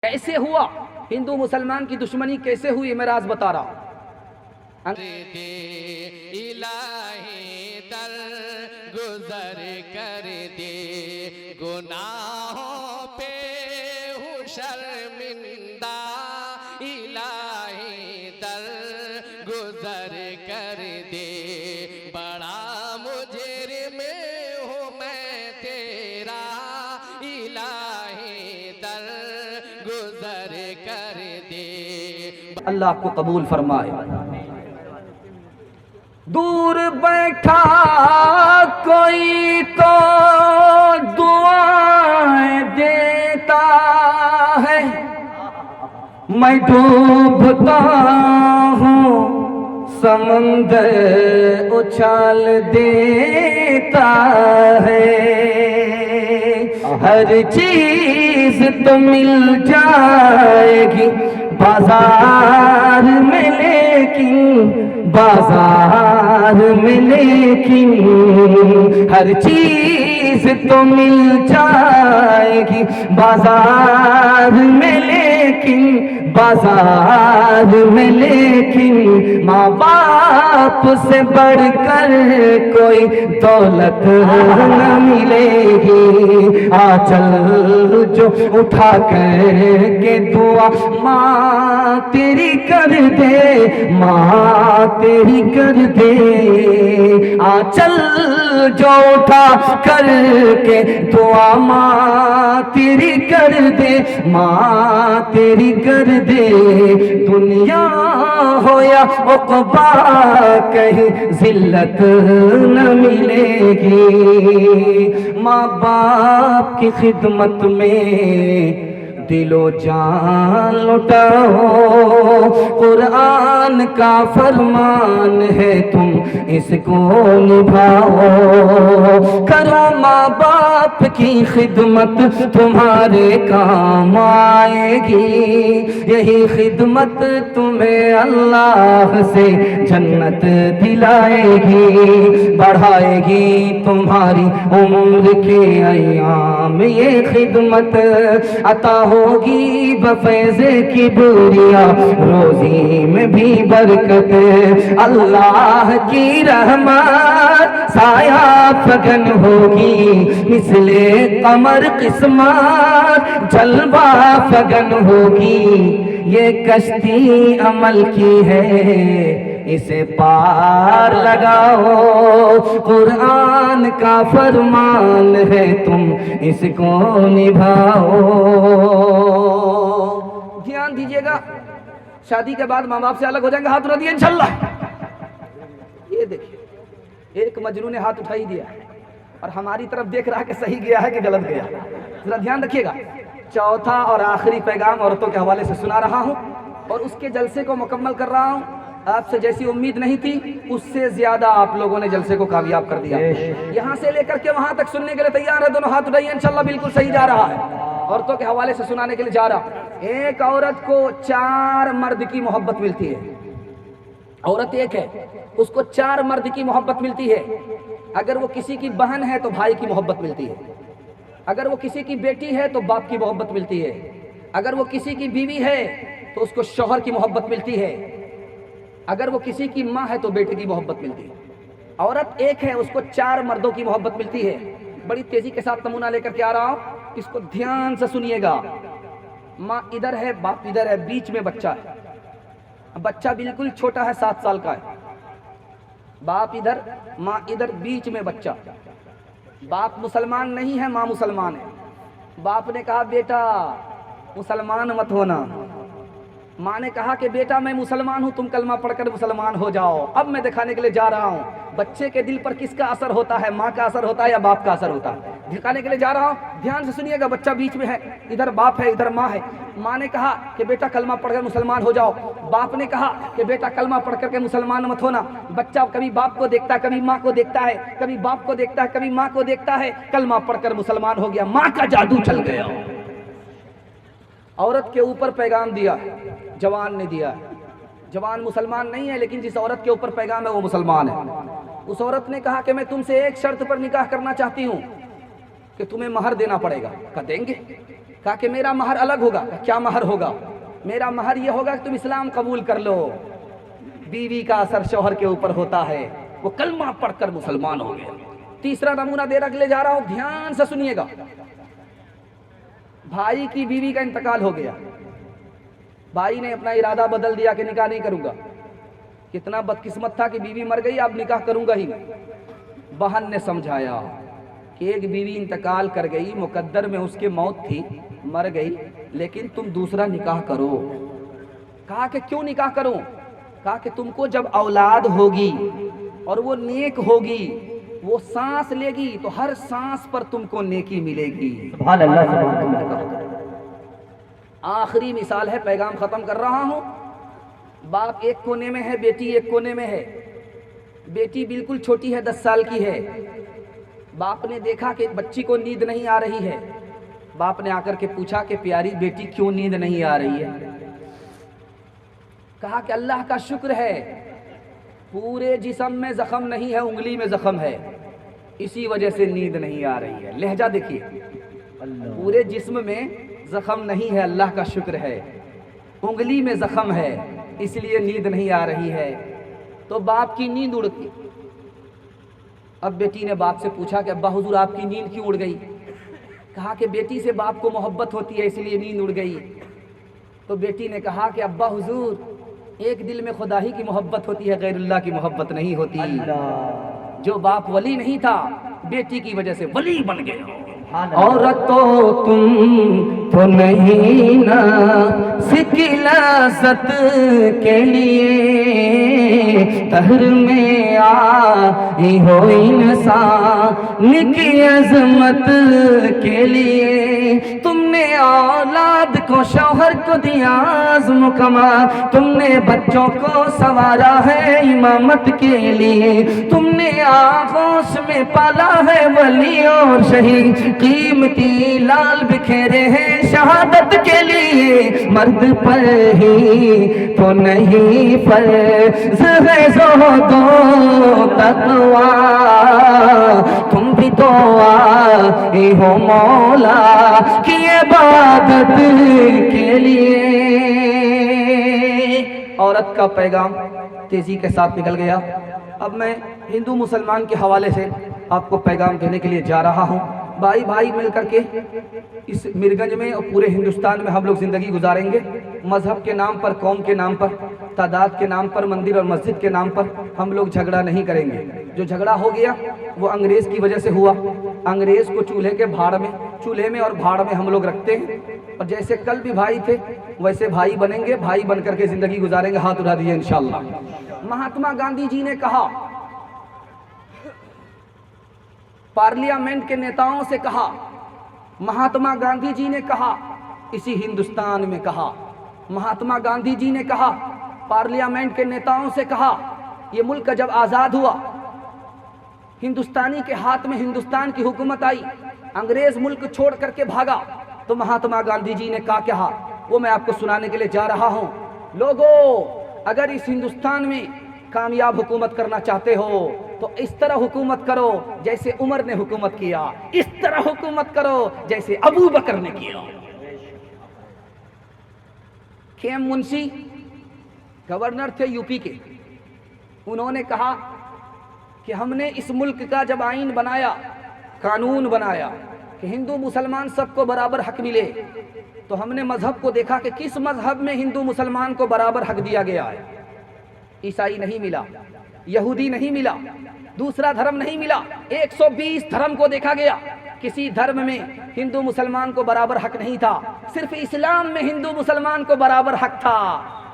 کیسے ہوا ہندو مسلمان کی دشمنی کیسے ہوئی میں راز بتا رہا ہوں۔ الہی در گزر کر دے گناہوں پہ ہوں شرمندہ، الہی در گزر کر دے بڑا مجرم ہوں میں تیرا، الہی در گزر کر دے۔ اللہ آپ کو قبول فرمائے۔ دور بیٹھا کوئی تو دعائیں دیتا ہے، میں ڈوبتا ہوں سمندر اچھال دیتا ہے۔ ہر چیز تو مل جائے گی بازار میں، لیکن بازار میں لیکن ہر چیز تو مل جائے گی بازار میں، لیکن بازار میں لیکن ماں باپ سے بڑھ کر کوئی دولت نہ ملے گی۔ چل جو اٹھا کر کے دعا ماں تیری کر دے، ماں تیری کر دے۔ چل جو اٹھا کر کے دعا ماں تیری کر دے، ماں تیری کر دے۔ دنیا ہو یا عقبا کہیں ذلت نہ ملے گی۔ ماں باپ کی خدمت میں دل و جان لٹاؤ، قرآن کا فرمان ہے تم اس کو نبھاؤ۔ کرو ماں باپ کی خدمت تمہارے کام آئے گی، یہی خدمت تمہیں اللہ سے جنت دلائے گی، بڑھائے گی تمہاری عمر کے ایام یہ خدمت، عطا ہوگی بفیض کبریا روزی میں بھی برکت۔ اللہ کی رحمت سایہ فگن ہوگی مثل قمر قسمت جلوہ فگن ہوگی، یہ کشتی عمل کی ہے اسے پار لگاؤ، قرآن کا فرمان ہے تم اس کو نبھاؤ۔ دھیان دیجئے گا، شادی کے بعد ماں باپ سے الگ ہو جائیں گے، ہاتھ اٹھا دیے انشاءاللہ۔ یہ دیکھیں ایک مجنون نے ہاتھ اٹھا ہی دیا اور ہماری طرف دیکھ رہا ہے کہ صحیح گیا ہے کہ غلط گیا، ذرا دھیان رکھیے گا۔ چوتھا اور آخری پیغام عورتوں کے حوالے سے سنا رہا ہوں اور اس کے جلسے کو مکمل کر رہا ہوں۔ آپ سے جیسی امید نہیں تھی اس سے زیادہ آپ لوگوں نے جلسے کو کامیاب کر دیا۔ یہاں سے لے کر کے وہاں تک سننے کے لیے تیار ہے؟ دونوں ہاتھ اٹھائیے انشاءاللہ، بالکل صحیح جا رہا ہے۔ عورتوں کے حوالے سے سنانے کے لیے جا رہا۔ ایک عورت کو 4 مرد کی محبت ملتی ہے۔ عورت ایک ہے، اس کو 4 مرد کی محبت ملتی ہے۔ اگر وہ کسی کی بہن ہے تو بھائی کی محبت ملتی ہے، اگر وہ کسی کی بیٹی ہے تو باپ کی محبت ملتی ہے، اگر وہ کسی کی بیوی ہے تو اس کو شوہر کی محبت ملتی ہے، اگر وہ کسی کی ماں ہے تو بیٹے کی محبت ملتی ہے۔ عورت ایک ہے، اس کو 4 مردوں کی محبت ملتی ہے۔ بڑی تیزی کے ساتھ نمونہ لے کر کے آ رہا ہوں، اس کو دھیان سے سنیے گا۔ ماں ادھر ہے، باپ ادھر ہے، بیچ میں بچہ ہے۔ بچہ بالکل چھوٹا ہے، 7 سال کا ہے۔ باپ ادھر، ماں ادھر، بیچ میں بچہ۔ باپ مسلمان نہیں ہے، ماں مسلمان ہے۔ باپ نے کہا بیٹا مسلمان مت ہونا، ماں نے کہا کہ بیٹا میں مسلمان ہوں، تم کلمہ پڑھ کر مسلمان ہو جاؤ۔ اب میں دکھانے کے لیے جا رہا ہوں بچے کے دل پر کس کا اثر ہوتا ہے، ماں کا اثر ہوتا ہے یا باپ کا اثر ہوتا ہے، دکھانے کے لیے جا رہا ہوں۔ دھیان سے سنیے گا، بچہ بیچ میں ہے، ادھر باپ ہے ادھر ماں ہے۔ ماں نے کہا کہ بیٹا کلمہ پڑھ کر مسلمان ہو جاؤ، باپ نے کہا کہ بیٹا کلمہ پڑھ کر کے مسلمان مت ہونا۔ بچہ کبھی باپ کو دیکھتا ہے، کبھی ماں کو دیکھتا ہے، کبھی باپ کو دیکھتا ہے، کبھی ماں کو دیکھتا ہے، کلمہ پڑھ کر مسلمان ہو گیا، ماں کا جادو چل گیا۔ عورت کے اوپر پیغام دیا، جوان نے دیا۔ جوان مسلمان نہیں ہے لیکن جس عورت کے اوپر پیغام ہے وہ مسلمان ہے۔ اس عورت نے کہا کہ میں تم سے ایک شرط پر نکاح کرنا چاہتی ہوں کہ تمہیں مہر دینا پڑے گا۔ کہا دیں گے؟ کہا کہ میرا مہر الگ ہوگا. کیا مہر ہوگا؟ میرا مہر یہ ہوگا کہ تم اسلام قبول کر لو. بیوی کا اثر شوہر کے اوپر ہوتا ہے، وہ کلمہ پڑھ کر مسلمان ہو گیا. تیسرا نمونہ دے رکھ لے جا رہا ہوں، دھیان سے سنیے گا. بھائی کی بیوی کا انتقال ہو گیا. بھائی نے اپنا ارادہ بدل دیا کہ نکاح نہیں کروں گا. کتنا بدقسمت تھا کہ بیوی مر گئی، اب نکاح کروں گا ہی. بہن نے سمجھایا کہ ایک بیوی انتقال کر گئی، مقدر میں اس کی موت تھی، مر گئی، لیکن تم دوسرا نکاح کرو. کہا کہ کیوں نکاح کروں؟ کہا کہ تم کو جب اولاد ہوگی اور وہ نیک ہوگی، وہ سانس لے گی تو ہر سانس پر تم کو نیکی ملے گی. سبحان اللہ سبحان اللہ. آخری مثال ہے، پیغام ختم کر رہا ہوں. باپ ایک کونے میں ہے، بیٹی ایک کونے میں ہے. بیٹی بالکل چھوٹی ہے، 10 سال کی ہے. باپ نے دیکھا کہ بچی کو نیند نہیں آ رہی ہے. باپ نے آ کر کے پوچھا کہ پیاری بیٹی کیوں نیند نہیں آ رہی ہے؟ کہا کہ اللہ کا شکر ہے، پورے جسم میں زخم نہیں ہے، انگلی میں زخم ہے، اسی وجہ سے نیند نہیں آ رہی ہے. لہجہ دیکھیے، پورے جسم میں زخم نہیں ہے، اللہ کا شکر ہے، انگلی میں زخم ہے، اس لیے نیند نہیں آ رہی ہے. تو باپ کی نیند اڑ گئی. اب بیٹی نے باپ سے پوچھا کہ ابا حضور آپ کی نیند کیوں اڑ گئی؟ کہا کہ بیٹی سے باپ کو محبت ہوتی ہے، اس لیے نیند اڑ گئی. تو بیٹی نے کہا کہ ابا حضور ایک دل میں خدا ہی کی محبت ہوتی ہے، غیر اللہ کی محبت نہیں ہوتی. جو باپ ولی نہیں تھا، بیٹی کی وجہ سے ولی بن گیا. عورت تو تم تو نہیں نا سکلازت کے لیے، تہر میں آئی ہو انسان کی عظمت کے لیے. تم نے اولاد کو شوہر کو دیا عزم کمال، تم نے بچوں کو سنوارا ہے امامت کے لیے. تم نے آغوش میں پالا ہے ولی اور شہید، قیمتی لال بکھیرے ہیں شہادت کے لیے. مرد پر ہی تو نہیں فرض ہے زہد و تقویٰ، تم بھی تو آئی ہو مولا کی عبادت کے لیے. عورت کا پیغام تیزی کے ساتھ نکل گیا. اب میں ہندو مسلمان کے حوالے سے آپ کو پیغام دینے کے لیے جا رہا ہوں. بھائی بھائی مل کر کے اس مرگنج میں اور پورے ہندوستان میں ہم لوگ زندگی گزاریں گے. مذہب کے نام پر، قوم کے نام پر، تعداد کے نام پر، مندر اور مسجد کے نام پر ہم لوگ جھگڑا نہیں کریں گے. جو جھگڑا ہو گیا وہ انگریز کی وجہ سے ہوا. انگریز کو چولہے میں اور بھاڑ میں ہم لوگ رکھتے ہیں، اور جیسے کل بھی بھائی تھے ویسے بھائی بنیں گے، بھائی بن کر کے زندگی گزاریں گے. ہاتھ اٹھا دیجیے انشاءاللہ. مہاتما گاندھی جی نے کہا، پارلیمنٹ کے نیتاؤں سے کہا، مہاتما گاندھی جی نے کہا، اسی ہندوستان میں کہا، مہاتما گاندھی جی نے کہا، پارلیمنٹ کے نیتاؤں سے کہا، یہ ملک جب آزاد ہوا، ہندوستانی کے ہاتھ میں ہندوستان کی حکومت آئی، انگریز ملک چھوڑ کر کے بھاگا، تو مہاتما گاندھی جی نے کہا کیا، وہ میں آپ کو سنانے کے لیے جا رہا ہوں. لوگو، اگر اس ہندوستان میں کامیاب حکومت کرنا چاہتے ہو تو اس طرح حکومت کرو جیسے عمر نے حکومت کیا، اس طرح حکومت کرو جیسے ابو بکر نے کیا. کیم منشی گورنر تھے یو پی کے. انہوں نے کہا کہ ہم نے اس ملک کا جب آئین بنایا، قانون بنایا کہ ہندو مسلمان سب کو برابر حق ملے، تو ہم نے مذہب کو دیکھا کہ کس مذہب میں ہندو مسلمان کو برابر حق دیا گیا ہے. عیسائی نہیں ملا، یہودی نہیں ملا، دوسرا دھرم نہیں ملا، 120 دھرم کو دیکھا گیا، کسی دھرم میں ہندو مسلمان کو برابر حق نہیں تھا. صرف اسلام میں ہندو مسلمان کو برابر حق تھا.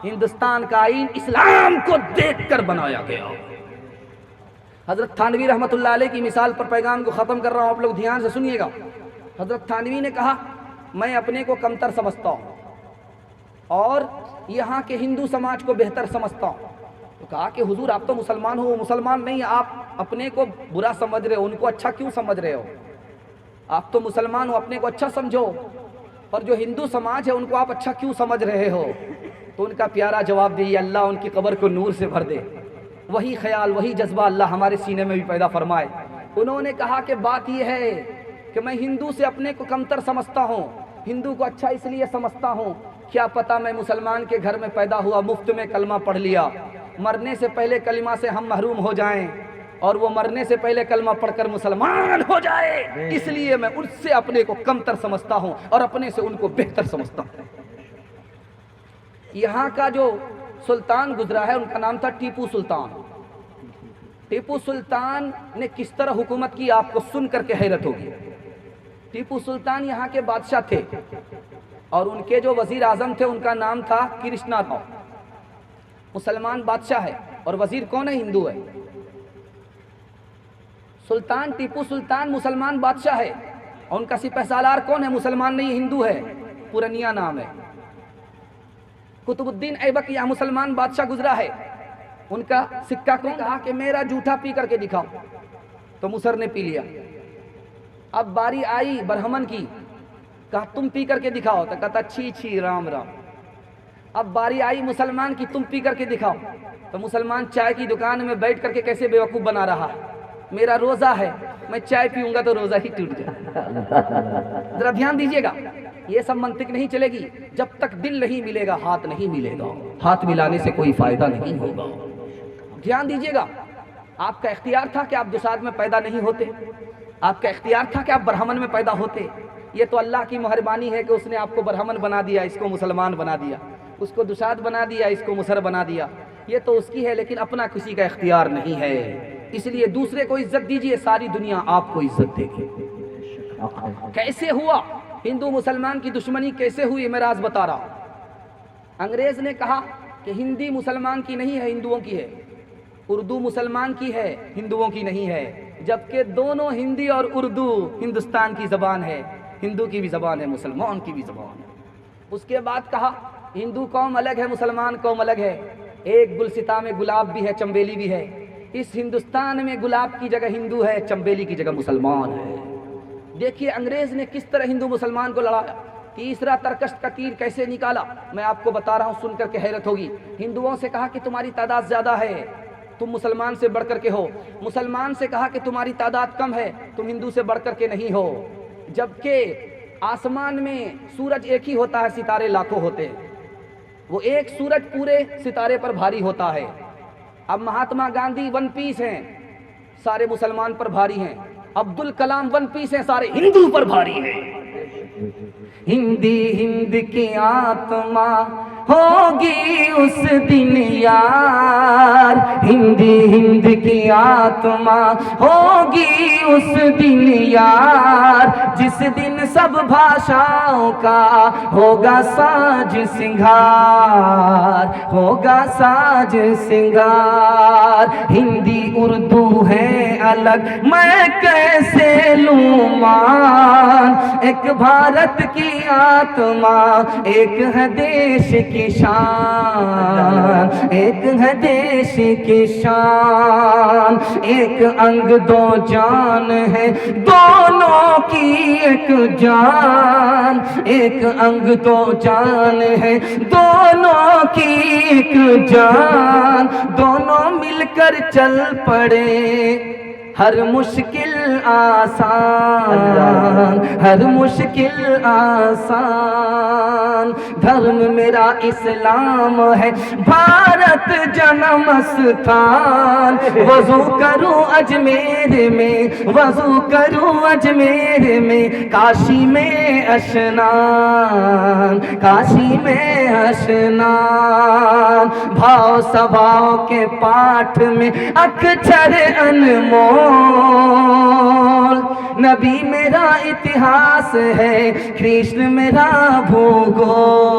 ہندوستان کا آئین اسلام کو دیکھ کر بنایا گیا. حضرت تھانوی رحمت اللہ علیہ کی مثال پر پیغام کو ختم کر رہا ہوں، آپ لوگ دھیان سے سنیے گا. حضرت تھانوی نے کہا میں اپنے کو کمتر سمجھتا ہوں اور یہاں کے ہندو سماج کو بہتر سمجھتا ہوں. تو کہا کہ حضور آپ تو مسلمان ہو، وہ مسلمان نہیں، آپ اپنے کو برا سمجھ رہے ہو، ان کو اچھا کیوں سمجھ رہے ہو؟ آپ تو مسلمان ہو، اپنے کو اچھا سمجھو، اور جو ہندو سماج ہے ان کو آپ اچھا کیوں سمجھ رہے ہو؟ تو ان کا پیارا جواب دیا، اللہ ان کی قبر کو نور سے بھر دے. وہی خیال، وہی جذبہ اللہ ہمارے سینے میں بھی پیدا فرمائے. انہوں نے کہا کہ بات یہ ہے کہ میں ہندو سے اپنے کو کمتر سمجھتا ہوں، ہندو کو اچھا اس لیے سمجھتا ہوں، کیا پتا میں مسلمان کے گھر میں پیدا ہوا، مفت میں کلمہ پڑھ لیا، مرنے سے پہلے کلمہ سے ہم محروم ہو جائیں اور وہ مرنے سے پہلے کلمہ پڑھ کر مسلمان ہو جائے، اس لیے میں ان سے اپنے کو کمتر سمجھتا ہوں اور اپنے سے ان کو بہتر سمجھتا ہوں۔ یہاں کا جو سلطان گزرا ہے ان کا نام تھا ٹیپو سلطان۔ ٹیپو سلطان نے کس طرح حکومت کی آپ کو سن کر کے حیرت ہوگی۔ ٹیپو سلطان یہاں کے بادشاہ تھے اور ان کے جو وزیر اعظم تھے ان کا نام تھا کرشنا راؤ۔ مسلمان بادشاہ ہے اور وزیر کون ہے؟ ہندو ہے۔ سلطان ٹیپو سلطان مسلمان بادشاہ ہے اور ان کا سپہ سالار کون ہے؟ مسلمان نہیں، ہندو ہے، پورنیا نام ہے۔ قطب الدین ایبک یہاں مسلمان بادشاہ گزرا ہے، ان کا سکہ کون؟ کہا کہ میرا جھوٹا پی کر کے دکھاؤ، تو مصر نے پی لیا۔ اب باری آئی برہمن کی، کہا تم پی کر کے دکھاؤ، تو کہتا چھی چھی رام رام۔ اب باری آئی مسلمان کی، تم پی کر کے دکھاؤ، تو مسلمان چائے کی دکان میں بیٹھ کر کے کیسے بیوقوف بنا رہا، میرا روزہ ہے، میں چائے پیوں گا تو روزہ ہی ٹوٹ جائے۔ ذرا دھیان دیجئے گا، یہ سب منطق نہیں چلے گی، جب تک دل نہیں ملے گا ہاتھ نہیں ملے گا، ہاتھ ملانے سے کوئی فائدہ نہیں ہوگا۔ دھیان دیجئے گا، آپ کا اختیار تھا کہ آپ دساد میں پیدا نہیں ہوتے، آپ کا اختیار تھا کہ آپ برہمن میں پیدا ہوتے، یہ تو اللہ کی مہربانی ہے کہ اس نے آپ کو برہمن بنا دیا، اس کو مسلمان بنا دیا، اس کو دساد بنا دیا، اس کو مصر بنا دیا، یہ تو اس کی ہے، لیکن اپنا کسی کا اختیار نہیں ہے۔ اس لیے دوسرے کو عزت دیجئے، ساری دنیا آپ کو عزت دے گی۔ کیسے ہوا ہندو مسلمان کی دشمنی، کیسے ہوئی، میں راز بتا رہا ہوں۔ انگریز نے کہا کہ ہندی مسلمان کی نہیں ہے، ہندوؤں کی ہے، اردو مسلمان کی ہے، ہندوؤں کی نہیں ہے، جبکہ دونوں ہندی اور اردو ہندوستان کی زبان ہے، ہندو کی بھی زبان ہے، مسلمان کی بھی زبان ہے۔ اس کے بعد کہا ہندو قوم الگ ہے، مسلمان قوم الگ ہے، ایک گلستاں میں گلاب بھی ہے، چنبیلی بھی ہے، اس ہندوستان میں گلاب کی جگہ ہندو ہے، چنبیلی کی جگہ مسلمان ہے۔ دیکھیے انگریز نے کس طرح ہندو مسلمان کو لڑایا، تیسرا ترکشت کا تیر کیسے نکالا، میں آپ کو بتا رہا ہوں، سن کر کے حیرت ہوگی۔ ہندوؤں سے کہا کہ تمہاری تعداد زیادہ ہے، تم مسلمان سے بڑھ کر کے ہو، مسلمان سے کہا کہ تمہاری تعداد کم ہے، تم ہندو سے بڑھ کر کے نہیں ہو، جبکہ آسمان میں سورج ایک ہی ہوتا ہے، ستارے لاکھوں ہوتے ہیں، وہ ایک سورج پورے ستارے پر بھاری ہوتا ہے۔ اب مہاتما گاندھی ون پیس ہیں، سارے مسلمان پر بھاری ہیں، عبد الکلام ون پیس ہیں، سارے ہندو پر بھاری ہیں۔ ہندی ہند کی آتما ہوگی اس دن یار، ہندی ہند کی آتما ہوگی اس دن یار، جس دن سب بھاشاؤں کا ہوگا ساج سنگھار، ہوگا ساج سنگھار۔ ہندی اردو ہے الگ، میں کیسے لوں مان، ایک بھارت کی آتما، ایک ہے دیش کی شان، ایک ہے دیش کی شان، ایک انگ دو جان ہے، دونوں کی ایک جان، ایک انگ دو جان ہے، دونوں کی ایک جان، دونوں مل کر چل پڑے، ہر مشکل آسان، ہر مشکل آسان۔ دھرم میرا اسلام ہے، بھارت جنم استھان، وضو کروں اجمیر میں، وضو کروں اجمیر میں، کاشی میں اشنان، کاشی میں اشنان۔ بھاؤ سبھاؤ کے پاٹھ میں اکچھر انمول، نبی میرا اتہاس ہے، کرشن میرا بھوگول۔